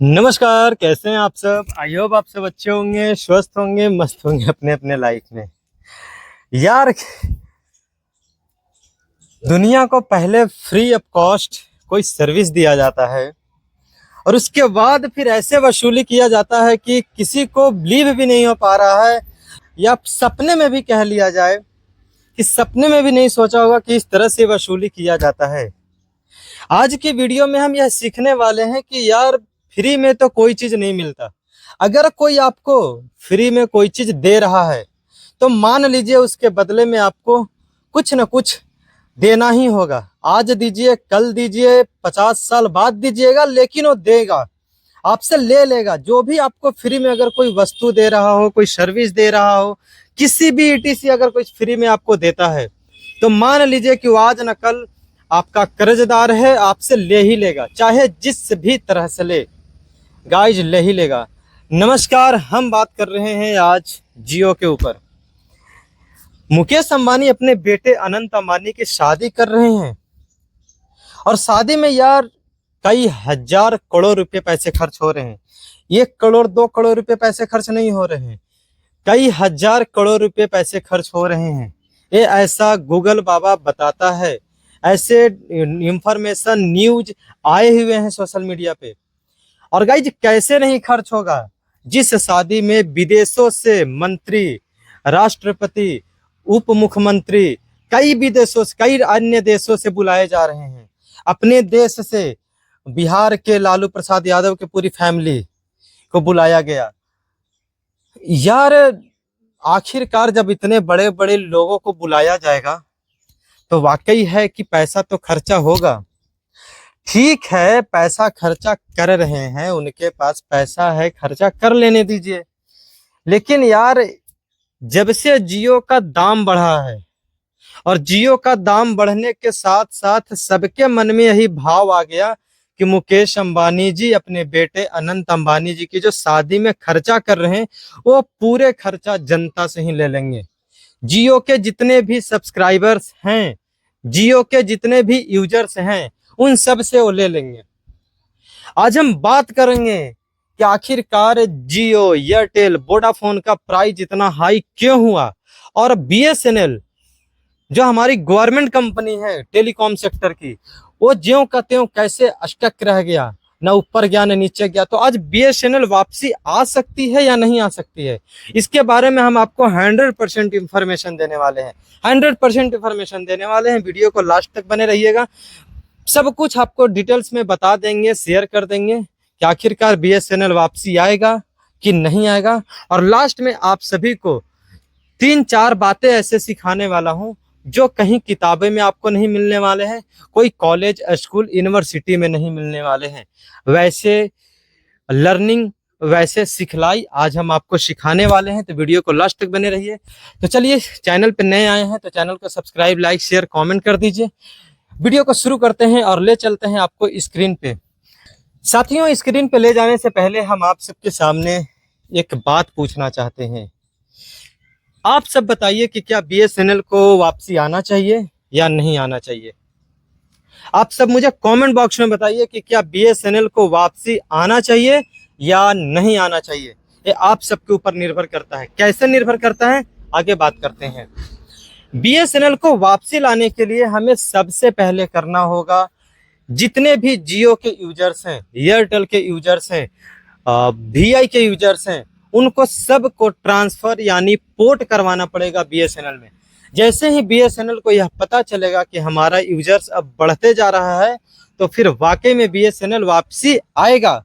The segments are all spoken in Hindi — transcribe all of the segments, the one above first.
नमस्कार, कैसे हैं आप सब। आई होप आप सब अच्छे होंगे, स्वस्थ होंगे, मस्त होंगे अपने अपने लाइफ में। यार, दुनिया को पहले फ्री ऑफ कॉस्ट कोई सर्विस दिया जाता है और उसके बाद फिर ऐसे वसूली किया जाता है कि किसी को बिलीव भी नहीं हो पा रहा है, या सपने में भी कह लिया जाए कि सपने में भी नहीं सोचा होगा कि इस तरह से वसूली किया जाता है। आज की वीडियो में हम यह सीखने वाले हैं कि यार, फ्री में तो कोई चीज नहीं मिलता। अगर कोई आपको फ्री में कोई चीज दे रहा है तो मान लीजिए उसके बदले में आपको कुछ न कुछ देना ही होगा। आज दीजिए, कल दीजिए, 50 साल बाद दीजिएगा, लेकिन वो देगा, आपसे ले लेगा। जो भी आपको फ्री में अगर कोई वस्तु दे रहा हो, कोई सर्विस दे रहा हो, किसी भी ईटीसी अगर कोई फ्री में आपको देता है तो मान लीजिए कि वो आज न कल आपका कर्जदार है, आपसे ले ही लेगा, चाहे जिस भी तरह से ले, गाइज ले ही लेगा। नमस्कार, हम बात कर रहे हैं आज जियो के ऊपर। मुकेश अंबानी अपने बेटे अनंत अंबानी की शादी कर रहे हैं और शादी में यार कई हजार करोड़ रुपए पैसे खर्च हो रहे हैं। 1 करोड़ 2 करोड़ रुपए पैसे खर्च नहीं हो रहे हैं, कई हजार करोड़ रुपए पैसे खर्च हो रहे हैं। ये ऐसा गूगल बाबा बताता है, ऐसे इंफॉर्मेशन न्यूज आए हुए हैं सोशल मीडिया पे। और गाइज, कैसे नहीं खर्च होगा जिस शादी में विदेशों से मंत्री, राष्ट्रपति, उप मुख्यमंत्री कई विदेशों से, कई अन्य देशों से बुलाए जा रहे हैं। अपने देश से बिहार के लालू प्रसाद यादव की पूरी फैमिली को बुलाया गया। यार, आखिरकार जब इतने बड़े बड़े लोगों को बुलाया जाएगा तो वाकई है कि पैसा तो खर्चा होगा। ठीक है, पैसा खर्चा कर रहे हैं, उनके पास पैसा है, खर्चा कर लेने दीजिए। लेकिन यार, जब से जियो का दाम बढ़ा है और जियो का दाम बढ़ने के साथ साथ सबके मन में यही भाव आ गया कि मुकेश अंबानी जी अपने बेटे अनंत अंबानी जी की जो शादी में खर्चा कर रहे हैं वो पूरे खर्चा जनता से ही ले लेंगे। जियो के जितने भी सब्सक्राइबर्स हैं, जियो के जितने भी यूजर्स हैं, उन सब से वो ले लेंगे। आज हम बात करेंगे कि आखिरकार जियो, एयरटेल, वोडाफोन का प्राइस इतना हाई क्यों हुआ और बीएसएनएल जो हमारी गवर्नमेंट कंपनी है टेलीकॉम सेक्टर की, वो ज्यों का त्यों कैसे स्टक रह गया, ना ऊपर गया ना नीचे गया। तो आज बीएसएनएल वापसी आ सकती है या नहीं आ सकती है, इसके बारे में हम आपको 100% इंफॉर्मेशन देने वाले हैं। 100% इंफॉर्मेशन देने वाले हैं। वीडियो को लास्ट तक बने रहिएगा, सब कुछ आपको डिटेल्स में बता देंगे, शेयर कर देंगे कि आखिरकार बीएसएनएल वापसी आएगा कि नहीं आएगा। और लास्ट में आप सभी को 3-4 बातें ऐसे सिखाने वाला हूं जो कहीं किताबें में आपको नहीं मिलने वाले हैं, कोई कॉलेज, स्कूल, यूनिवर्सिटी में नहीं मिलने वाले हैं। वैसे लर्निंग, वैसे सिखलाई आज हम आपको सिखाने वाले हैं, तो वीडियो को लास्ट तक बने रहिए। तो चलिए, चैनल पे नए आए हैं तो चैनल को सब्सक्राइब, लाइक, शेयर, कमेंट कर दीजिए। वीडियो को शुरू करते हैं और ले चलते हैं आपको स्क्रीन पे। साथियों, स्क्रीन पे ले जाने से पहले हम आप सबके सामने एक बात पूछना चाहते हैं। आप सब बताइए कि क्या बीएसएनएल को वापसी आना चाहिए या नहीं आना चाहिए। आप सब मुझे कमेंट बॉक्स में बताइए कि क्या बीएसएनएल को वापसी आना चाहिए या नहीं आना चाहिए। ये आप सबके ऊपर निर्भर करता है। कैसे निर्भर करता है, आगे बात करते हैं। बीएसएनएल को वापसी लाने के लिए हमें सबसे पहले करना होगा, जितने भी जियो के यूजर्स हैं, एयरटेल के यूजर्स हैं, वीआई के यूजर्स हैं, उनको सबको ट्रांसफर यानी पोर्ट करवाना पड़ेगा बीएसएनएल में। जैसे ही बीएसएनएल को यह पता चलेगा कि हमारा यूजर्स अब बढ़ते जा रहा है तो फिर वाकई में बीएसएनएल वापसी आएगा।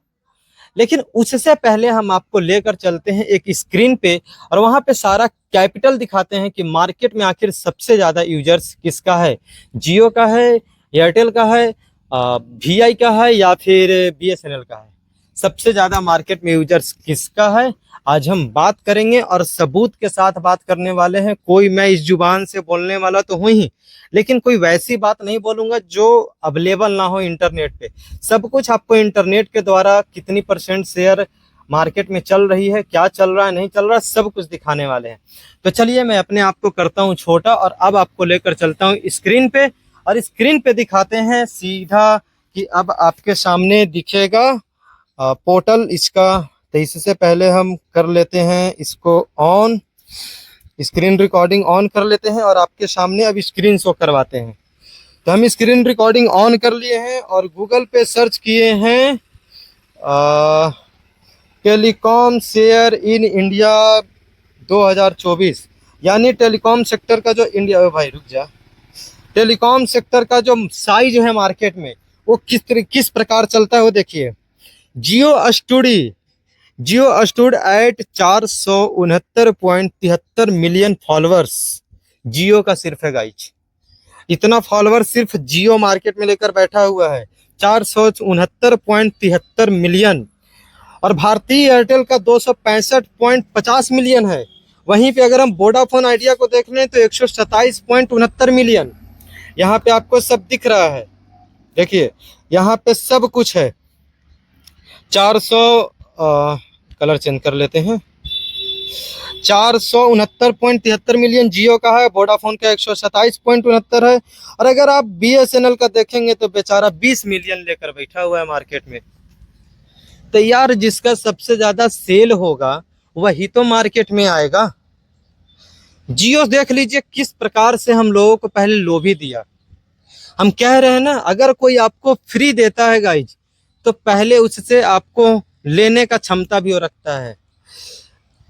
लेकिन उससे पहले हम आपको लेकर चलते हैं एक स्क्रीन पे और वहां पे सारा कैपिटल दिखाते हैं कि मार्केट में आखिर सबसे ज्यादा यूजर्स किसका है, जियो का है, एयरटेल का है, वीआई का है या फिर बीएसएनएल का है। सबसे ज्यादा मार्केट में यूजर्स किसका है आज हम बात करेंगे और सबूत के साथ बात करने वाले हैं। कोई मैं इस जुबान से बोलने वाला तो हूं ही, लेकिन कोई वैसी बात नहीं बोलूंगा जो अवेलेबल ना हो इंटरनेट पे। सब कुछ आपको इंटरनेट के द्वारा कितनी % शेयर मार्केट में चल रही है, क्या चल रहा है, नहीं चल रहा, सब कुछ दिखाने वाले हैं। तो चलिए, मैं अपने आप को करता हूँ छोटा और अब आपको लेकर चलता हूँ स्क्रीन पे और स्क्रीन पे दिखाते हैं सीधा कि अब आपके सामने दिखेगा पोर्टल इसका। तो इससे पहले हम कर लेते हैं इसको ऑन, स्क्रीन रिकॉर्डिंग ऑन कर लेते हैं और आपके सामने अब स्क्रीन शो करवाते हैं। तो हम स्क्रीन रिकॉर्डिंग ऑन कर लिए हैं और गूगल पे सर्च किए हैं टेलीकॉम शेयर इन इंडिया 2024, यानी टेलीकॉम सेक्टर का जो इंडिया, भाई रुक जा, टेलीकॉम सेक्टर का जो साइज है मार्केट में वो किस प्रकार चलता है वो देखिए। जियो स्टूड एट 469.73 मिलियन फॉलोअर्स जियो का सिर्फ है गाइज। इतना फॉलोअर सिर्फ जियो मार्केट में लेकर बैठा हुआ है, 469.73 मिलियन। और भारतीय एयरटेल का 265.50 मिलियन है। वहीं पे अगर हम वोडाफोन आइडिया को देख लें तो 127.69 मिलियन। यहाँ पे आपको सब दिख रहा है, देखिए यहाँ पे सब कुछ है। 400 कलर चेंज कर लेते हैं, 469.73 मिलियन जियो का है, वोडाफोन का 127.69 है। और अगर आप BSNL का देखेंगे तो बेचारा 20 मिलियन लेकर बैठा हुआ है मार्केट में। तो यार जिसका सबसे ज्यादा सेल होगा वही तो मार्केट में आएगा। जियो देख लीजिए किस प्रकार से हम लोगों को पहले लोभी दिया। हम कह रहे हैं ना, अगर कोई आपको फ्री देता है गाइज तो पहले उससे आपको लेने का क्षमता भी हो रखता है।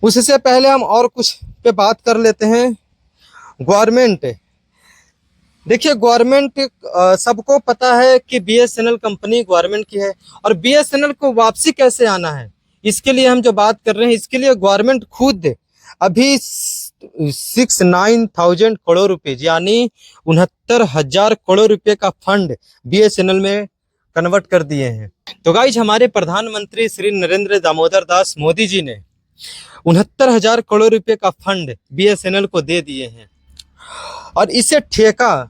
उससे पहले हम और कुछ पे बात कर लेते हैं। गवर्नमेंट, देखिए गवर्नमेंट, सबको पता है कि BSNL कंपनी गवर्नमेंट की है और BSNL को वापसी कैसे आना है, इसके लिए हम जो बात कर रहे हैं, इसके लिए गवर्नमेंट खुद अभी 69,000 करोड़ रुपए यानी 69,000 करोड़ रुपए का फंड BSNL में कन्वर्ट कर दिए हैं। तो गाइज हमारे प्रधानमंत्री श्री नरेंद्र दामोदर दास मोदी जी ने 69,000 करोड़ रुपए का फंड BSNL को दे दिए हैं। और इसे ठेका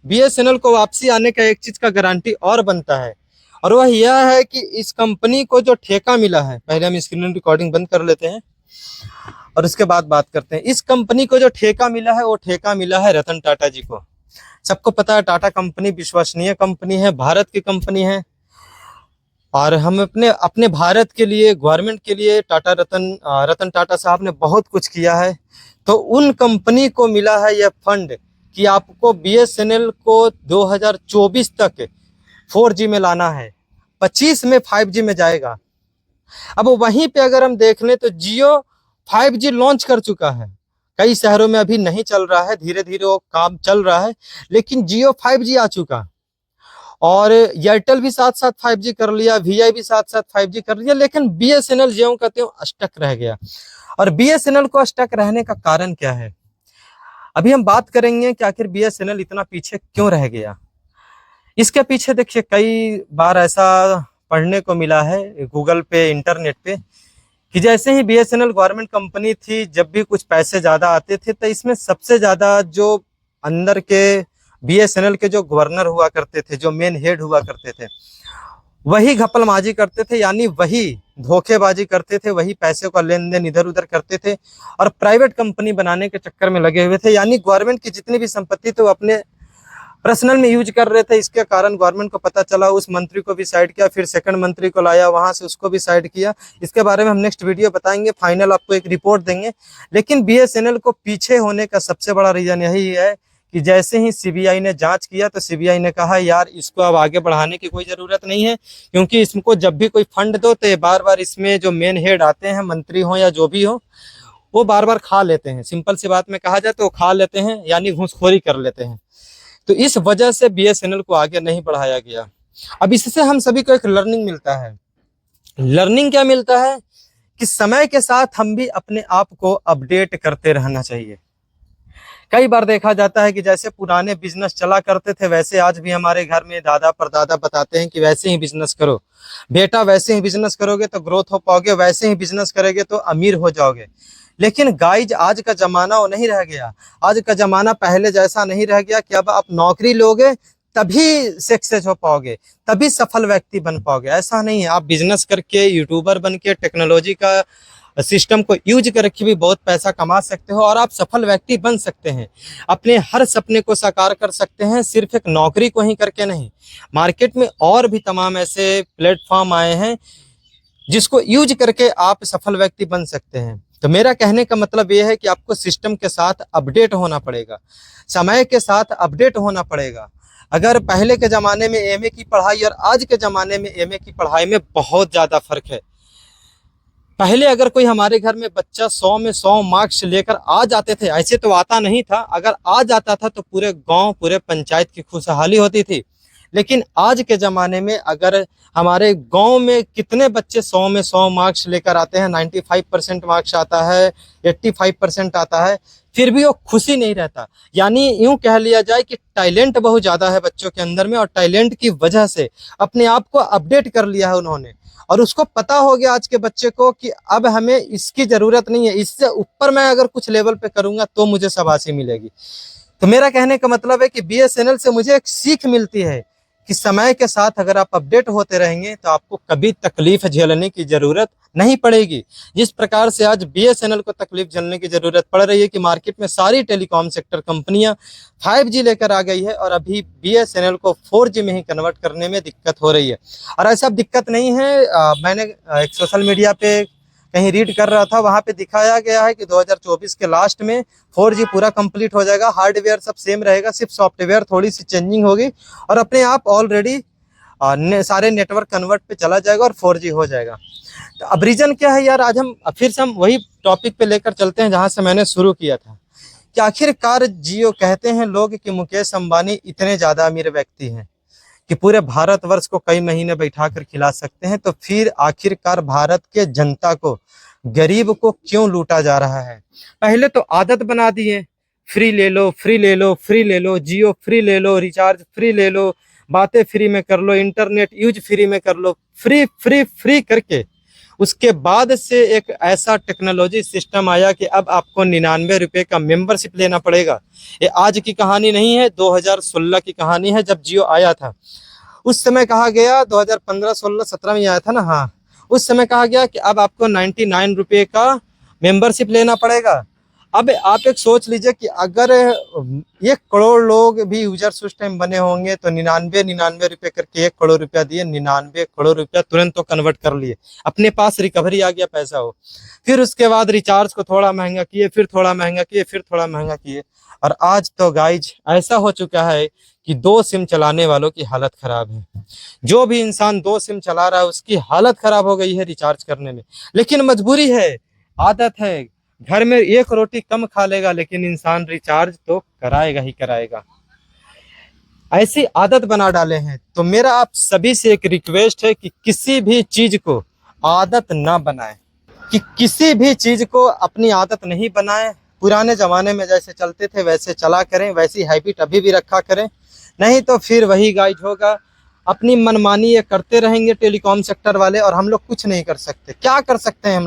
BSNL को वापसी आने का एक चीज का गारंटी और बनता है, और वह यह है कि इस कंपनी को जो ठेका मिला है, पहले हम स्क्रीन रिकॉर्डिंग बंद कर लेते हैं और उसके बाद बात करते हैं। इस कंपनी को जो ठेका मिला है वो ठेका मिला है रतन टाटा जी को। सबको पता है टाटा कंपनी विश्वसनीय कंपनी है, भारत की कंपनी है। और हम अपने भारत के लिए, गवर्नमेंट के लिए रतन टाटा साहब ने बहुत कुछ किया है। तो उन कंपनी को मिला है यह फंड कि आपको BSNL को 2024 तक 4G में लाना है, 25 में 5G में जाएगा। अब वहीं पे अगर हम देख लें तो जियो 5G लॉन्च कर चुका है, कई शहरों में अभी नहीं चल रहा है, धीरे धीरे वो काम चल रहा है, लेकिन जियो 5G आ चुका। और एयरटेल भी साथ साथ 5G कर लिया, VI भी साथ साथ 5G कर लिया, लेकिन BSNL ज्यों का त्यों स्टक रह गया। और BSNL को स्टक रहने का कारण क्या है, अभी हम बात करेंगे कि आखिर BSNL इतना पीछे क्यों रह गया। इसके पीछे देखिए कई बार ऐसा पढ़ने को मिला है गूगल पे, इंटरनेट पे, कि जैसे ही BSNL गवर्नमेंट कंपनी थी, जब भी कुछ पैसे ज्यादा आते थे तो इसमें सबसे ज्यादा जो अंदर के BSNL के जो गवर्नर हुआ करते थे, जो मेन हेड हुआ करते थे, वही घपलबाजी करते थे, यानी वही धोखेबाजी करते थे, वही पैसे का लेन देन इधर उधर करते थे और प्राइवेट कंपनी बनाने के चक्कर में लगे हुए थे। यानी गवर्नमेंट की जितनी भी संपत्ति थी वो अपने पर्सनल में यूज कर रहे थे। इसके कारण गवर्नमेंट को पता चला, उस मंत्री को भी साइड किया, फिर सेकंड मंत्री को लाया, वहां से उसको भी साइड किया। इसके बारे में हम नेक्स्ट वीडियो बताएंगे, फाइनल आपको एक रिपोर्ट देंगे। लेकिन BSNL को पीछे होने का सबसे बड़ा रीजन यही है कि जैसे ही CBI ने जांच किया तो CBI ने कहा यार इसको अब आगे बढ़ाने की कोई जरूरत नहीं है, क्योंकि इसको जब भी कोई फंड दो तो बार बार इसमें जो मेन हेड आते हैं, मंत्री हो या जो भी हो, वो बार बार खा लेते हैं। सिंपल सी बात में कहा जाए तो वो खा लेते हैं, यानी घूसखोरी कर लेते हैं। तो इस वजह से BSNL को आगे नहीं बढ़ाया गया। अब इससे हम सभी को एक लर्निंग मिलता है। लर्निंग क्या मिलता है कि समय के साथ हम भी अपने आप को अपडेट करते रहना चाहिए। कई बार देखा जाता है कि जैसे पुराने बिजनेस चला करते थे वैसे आज भी हमारे घर में दादा परदादा बताते हैं कि वैसे ही बिजनेस करो बेटा, वैसे ही बिजनेस करोगे तो ग्रोथ हो पाओगे, वैसे ही बिजनेस करोगे तो अमीर हो जाओगे। लेकिन गाइज आज का जमाना वो नहीं रह गया। आज का जमाना पहले जैसा नहीं रह गया कि अब आप नौकरी लोगे तभी सक्सेस हो पाओगे, तभी सफल व्यक्ति बन पाओगे। ऐसा नहीं है, आप बिजनेस करके, यूट्यूबर बन के, टेक्नोलॉजी का सिस्टम को यूज करके भी बहुत पैसा कमा सकते हो और आप सफल व्यक्ति बन सकते हैं। अपने हर सपने को साकार कर सकते हैं, सिर्फ एक नौकरी को ही करके नहीं। मार्केट में और भी तमाम ऐसे प्लेटफॉर्म आए हैं जिसको यूज करके आप सफल व्यक्ति बन सकते हैं। तो मेरा कहने का मतलब ये है कि आपको सिस्टम के साथ अपडेट होना पड़ेगा, समय के साथ अपडेट होना पड़ेगा। अगर पहले के ज़माने में एमए की पढ़ाई और आज के ज़माने में एमए की पढ़ाई में बहुत ज़्यादा फर्क है। पहले अगर कोई हमारे घर में बच्चा 100 में 100 मार्क्स लेकर आ जाते थे, ऐसे तो आता नहीं था, अगर आ जाता था तो पूरे गांव पूरे पंचायत की खुशहाली होती थी। लेकिन आज के ज़माने में अगर हमारे गांव में कितने बच्चे 100 में 100 मार्क्स लेकर आते हैं, 95% मार्क्स आता है, 85% आता है, फिर भी वो खुशी नहीं रहता। यानी यूं कह लिया जाए कि टैलेंट बहुत ज़्यादा है बच्चों के अंदर में, और टैलेंट की वजह से अपने आप को अपडेट कर लिया है उन्होंने, और उसको पता हो गया आज के बच्चे को कि अब हमें इसकी ज़रूरत नहीं है, इससे ऊपर मैं अगर कुछ लेवल पे करूँगा तो मुझे शाबाशी मिलेगी। तो मेरा कहने का मतलब है कि बीएसएनएल से मुझे एक सीख मिलती है कि समय के साथ अगर आप अपडेट होते रहेंगे तो आपको कभी तकलीफ झेलने की ज़रूरत नहीं पड़ेगी। जिस प्रकार से आज बीएसएनएल को तकलीफ झेलने की ज़रूरत पड़ रही है कि मार्केट में सारी टेलीकॉम सेक्टर कंपनियां 5G लेकर आ गई है और अभी बीएसएनएल को 4G में ही कन्वर्ट करने में दिक्कत हो रही है। और ऐसा दिक्कत नहीं है, मैंने एक सोशल मीडिया पे कहीं रीड कर रहा था, वहां पे दिखाया गया है कि 2024 के लास्ट में 4G पूरा कंप्लीट हो जाएगा, हार्डवेयर सब सेम रहेगा, सिर्फ सॉफ्टवेयर थोड़ी सी चेंजिंग होगी और अपने आप ऑलरेडी सारे नेटवर्क कन्वर्ट पे चला जाएगा और 4G हो जाएगा। तो अब रीजन क्या है यार, आज हम फिर से हम वही टॉपिक पे लेकर चलते हैं जहां से मैंने शुरू किया था कि आखिरकार जियो कहते हैं लोग कि मुकेश अंबानी इतने ज्यादा अमीर व्यक्ति हैं कि पूरे भारतवर्ष को कई महीने बैठा कर खिला सकते हैं, तो फिर आखिरकार भारत के जनता को, गरीब को क्यों लूटा जा रहा है? पहले तो आदत बना दी है, फ्री ले लो, फ्री ले लो, फ्री ले लो, जियो फ्री ले लो, रिचार्ज फ्री ले लो, बातें फ्री में कर लो, इंटरनेट यूज फ्री में कर लो, फ्री फ्री फ्री करके उसके बाद से एक ऐसा टेक्नोलॉजी सिस्टम आया कि अब आपको 99 रुपये का मेंबरशिप लेना पड़ेगा। ये आज की कहानी नहीं है, 2016 की कहानी है जब जियो आया था। उस समय कहा गया 2015, 16, 17 में आया था ना, हाँ, उस समय कहा गया कि अब आपको 99 रुपये का मेंबरशिप लेना पड़ेगा। अब आप एक सोच लीजिए कि अगर 1 करोड़ लोग भी यूजर्स उस टाइम बने होंगे तो 99 रुपये करके 1 करोड़ रुपया दिए, 99 करोड़ रुपया तुरंत तो कन्वर्ट कर लिए, अपने पास रिकवरी आ गया पैसा हो। फिर उसके बाद रिचार्ज को थोड़ा महंगा किए, फिर थोड़ा महंगा किए, फिर थोड़ा महंगा किए, और आज तो गाइज ऐसा हो चुका है कि 2 सिम चलाने वालों की हालत खराब है। जो भी इंसान 2 सिम चला रहा है उसकी हालत खराब हो गई है रिचार्ज करने में, लेकिन मजबूरी है, आदत है। घर में 1 रोटी कम खा लेगा लेकिन इंसान रिचार्ज तो कराएगा ही कराएगा, ऐसी आदत बना डाले हैं। तो मेरा आप सभी से एक रिक्वेस्ट है कि किसी भी चीज को आदत ना बनाएं, कि किसी भी चीज को अपनी आदत नहीं बनाएं। पुराने जमाने में जैसे चलते थे वैसे चला करें, वैसी हैबिट अभी भी रखा करें, नहीं तो फिर वही गाइड होगा, अपनी मनमानी ये करते रहेंगे टेलीकॉम सेक्टर वाले, और हम लोग कुछ नहीं कर सकते। क्या कर सकते हैं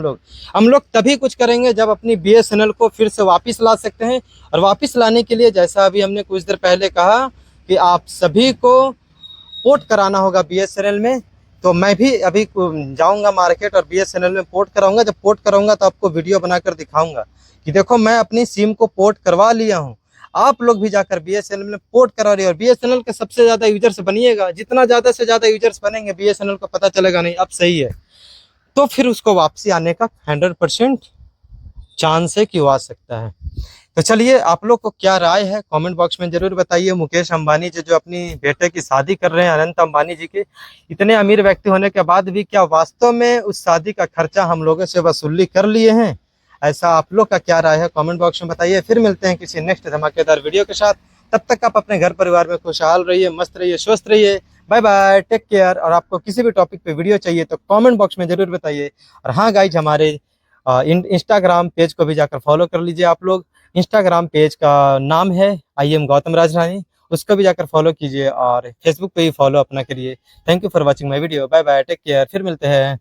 हम लोग तभी कुछ करेंगे जब अपनी बीएसएनएल को फिर से वापस ला सकते हैं। और वापस लाने के लिए जैसा अभी हमने कुछ देर पहले कहा कि आप सभी को पोर्ट कराना होगा बीएसएनएल में, तो मैं भी अभी जाऊंगा मार्केट और बीएसएनएल में पोर्ट कराऊंगा। जब पोर्ट कराऊंगा तो आपको वीडियो बनाकर दिखाऊंगा कि देखो मैं अपनी सिम को पोर्ट करवा लिया हूँ, आप लोग भी जाकर बीएसएनएल में पोर्ट करा रहे हो। और बीएसएनएल के सबसे ज्यादा यूजर्स बनिएगा, जितना ज्यादा से ज्यादा यूजर्स बनेंगे बीएसएनएल को पता चलेगा नहीं अब सही है, तो फिर उसको वापसी आने का 100% चांस है कि वो आ सकता है। तो चलिए, आप लोग को क्या राय है कमेंट बॉक्स में जरूर बताइए। मुकेश अंबानी जी जो अपनी बेटे की शादी कर रहे हैं, अनंत अंबानी जी के, इतने अमीर व्यक्ति होने के बाद भी क्या वास्तव में उस शादी का खर्चा हम लोगों से वसूली कर लिए हैं? ऐसा आप लोग का क्या राय है कमेंट बॉक्स में बताइए। फिर मिलते हैं किसी नेक्स्ट धमाकेदार वीडियो के साथ। तब तक आप अपने घर परिवार में खुशहाल रहिए, मस्त रहिए, स्वस्थ रहिए। Bye bye, take care. और आपको किसी भी टॉपिक पे वीडियो चाहिए तो कमेंट बॉक्स में जरूर बताइए। और हाँ गाइज, हमारे इंस्टाग्राम पेज को भी जाकर फॉलो कर लीजिए आप लोग। इंस्टाग्राम पेज का नाम है IM गौतम राजरानी, उसको भी जाकर फॉलो कीजिए और फेसबुक पे भी फॉलो अपना करिए। Thank you for watching my video. Bye bye, take care. फिर मिलते हैं।